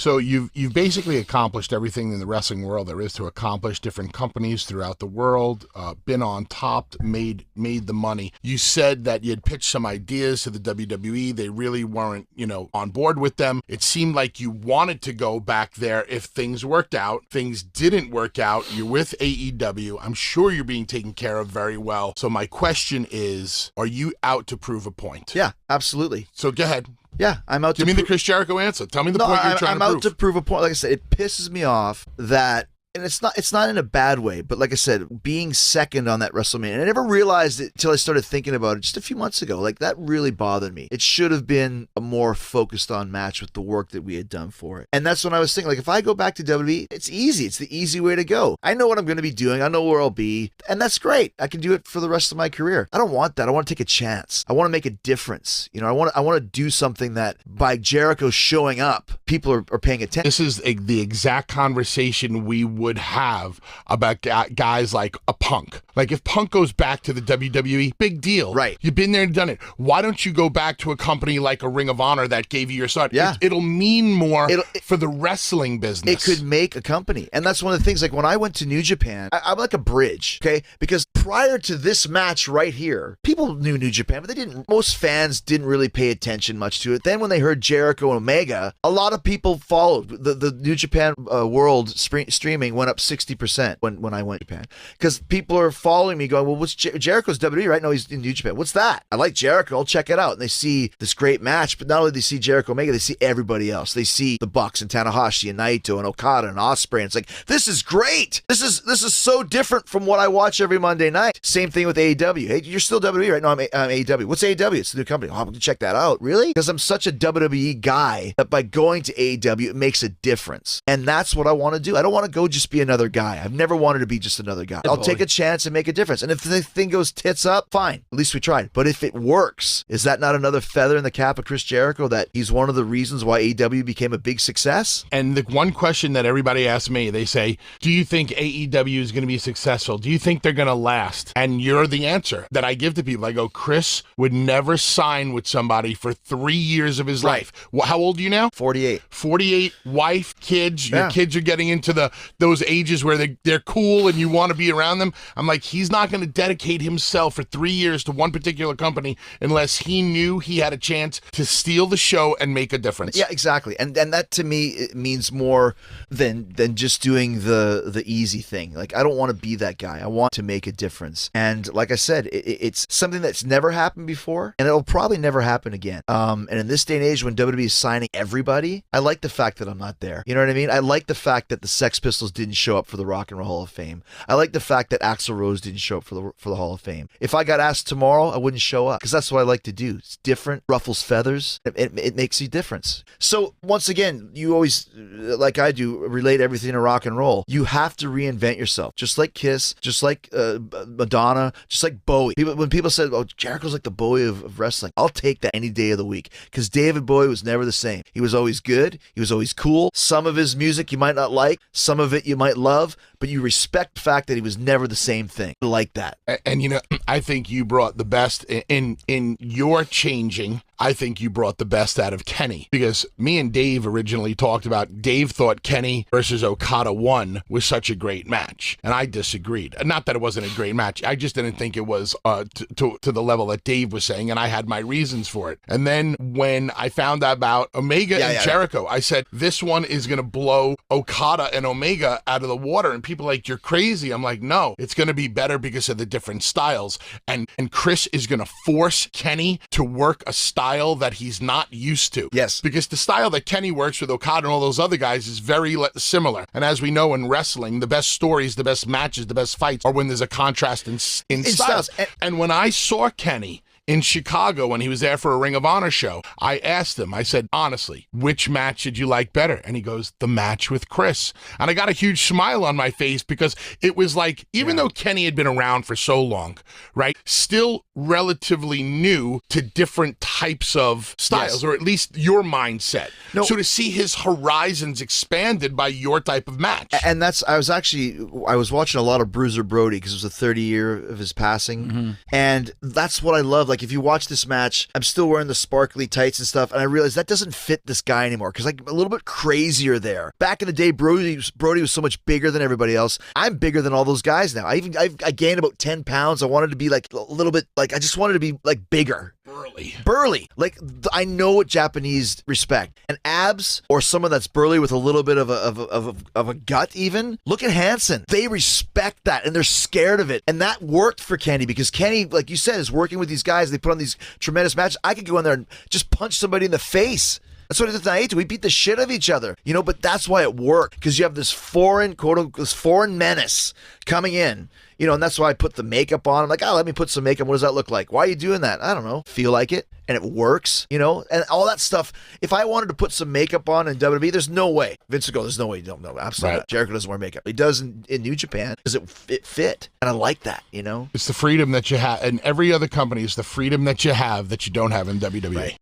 So you've basically accomplished everything in the wrestling world there is to accomplish. Different companies throughout the world, been on top, made the money. You said that you had pitched some ideas to the WWE. They really weren't, on board with them. It seemed like you wanted to go back there if things worked out. Things didn't work out. You're with AEW. I'm sure you're being taken care of very well. So my question is, are you out to prove a point? Yeah, absolutely. So go ahead. Yeah, I'm out to Give me the Chris Jericho answer. Tell me the point you're trying to prove. I'm out to prove a point. Like I said, it pisses me off that, and it's not in a bad way, but like I said, being second on that WrestleMania, and I never realized it until I started thinking about it just a few months ago. Like, that really bothered me. It should have been a more focused on match with the work that we had done for it. And that's when I was thinking, like, if I go back to WWE, it's easy. It's the easy way to go. I know what I'm going to be doing. I know where I'll be. And that's great. I can do it for the rest of my career. I don't want that. I want to take a chance. I want to make a difference. I want to do something that by Jericho showing up, people are paying attention. This is the exact conversation we would have about guys like a Punk. Like, if Punk goes back to the WWE, big deal. Right. You've been there and done it. Why don't you go back to a company like a Ring of Honor that gave you your start? Yeah. It'll mean more for the wrestling business. It could make a company. And that's one of the things, like when I went to New Japan, I'm like a bridge, okay? Because prior to this match right here, people knew New Japan, but most fans didn't really pay attention much to it. Then when they heard Jericho and Omega, a lot of people followed. The New Japan World streaming went up 60% when I went to Japan. Because people are following me going, well, what's Jericho's WWE, right? No, he's in New Japan. What's that? I like Jericho. I'll check it out. And they see this great match, but not only do they see Jericho Omega, they see everybody else. They see the Bucks and Tanahashi and Naito and Okada and Ospreay. And it's like, this is great. This is so different from what I watch every Monday night. Same thing with AEW. Hey, you're still WWE, right? No, I'm AEW. What's AEW? It's the new company. Oh, I'm going to check that out. Really? Because I'm such a WWE guy that by going to AEW, it makes a difference. And that's what I want to do. I don't want to go just be another guy. I've never wanted to be just another guy. I'll take a chance and make a difference. And if the thing goes tits up, fine. At least we tried. But if it works, is that not another feather in the cap of Chris Jericho that he's one of the reasons why AEW became a big success? And the one question that everybody asks me, they say, do you think AEW is going to be successful? Do you think they're going to last? And you're the answer that I give to people. I go, Chris would never sign with somebody for 3 years of his life. How old are you now? 48. 48, wife, kids. Your kids are getting into those ages where they're cool and you want to be around them. I'm like, he's not going to dedicate himself for 3 years to one particular company unless he knew he had a chance to steal the show and make a difference. Yeah, exactly. And that to me, it means more than just doing the easy thing. Like, I don't want to be that guy. I want to make a difference. And like I said, it's something that's never happened before, and it'll probably never happen again. And in this day and age when WWE is signing everybody, I like the fact that I'm not there. You know what I mean? I like the fact that the Sex Pistols didn't show up for the Rock and Roll Hall of Fame. I like the fact that Axl Rose didn't show up for the Hall of Fame. If I got asked tomorrow, I wouldn't show up because that's what I like to do. It's different, ruffles feathers. It makes a difference. So once again, you always, like I do, relate everything to rock and roll. You have to reinvent yourself, just like Kiss, just like Madonna, just like Bowie. When people said, "Oh, Jericho's like the Bowie of wrestling," I'll take that any day of the week because David Bowie was never the same. He was always good. He was always cool. Some of his music you might not like, some of it you might love, but you respect the fact that he was never the same thing. I like that. And I think you brought the best in your changing. I think you brought the best out of Kenny because me and Dave originally talked about. Dave thought Kenny versus Okada 1 was such a great match, and I disagreed. Not that it wasn't a great match. I just didn't think it was to the level that Dave was saying, and I had my reasons for it. And then when I found out about Omega and Jericho, I said, this one is going to blow Okada and Omega out of the water. And people are like, you're crazy. I'm like, no, it's going to be better because of the different styles. And Chris is going to force Kenny to work a style that he's not used to. Yes. Because the style that Kenny works with Okada and all those other guys is very similar. And as we know in wrestling, the best stories, the best matches, the best fights are when there's a contrast in styles. And when I saw Kenny in Chicago when he was there for a Ring of Honor show, I asked him, I said, honestly, which match did you like better? And he goes, the match with Chris. And I got a huge smile on my face because it was like, even though Kenny had been around for so long, right, still relatively new to different types of styles, or at least your mindset. No. So to see his horizons expanded by your type of match. And I was watching a lot of Bruiser Brody because it was the 30 year of his passing. Mm-hmm. And that's what I love. like, if you watch this match, I'm still wearing the sparkly tights and stuff, and I realize that doesn't fit this guy anymore because like a little bit crazier there. Back in the day, Brody was so much bigger than everybody else. I'm bigger than all those guys now. I gained about 10 pounds. I wanted to be like a little bit, like I just wanted to be like bigger. Burly. Like, I know what Japanese respect. And abs, or someone that's burly with a little bit of a gut even, look at Hansen. They respect that, and they're scared of it. And that worked for Kenny, because Kenny, like you said, is working with these guys. They put on these tremendous matches. I could go in there and just punch somebody in the face. That's what it is tonight. We beat the shit out of each other, you know, but that's why it worked, because you have this foreign, quote unquote, this foreign menace coming in, you know, and that's why I put the makeup on. I'm like, oh, let me put some makeup. What does that look like? Why are you doing that? I don't know. Feel like it. And it works, you know, and all that stuff. If I wanted to put some makeup on in WWE, there's no way. Vince would go, there's no way you don't know. Absolutely. Right. Jericho doesn't wear makeup. He does in New Japan because it fit. And I like that, you know. It's the freedom that you have. And every other company is the freedom that you have that you don't have in WWE. Right.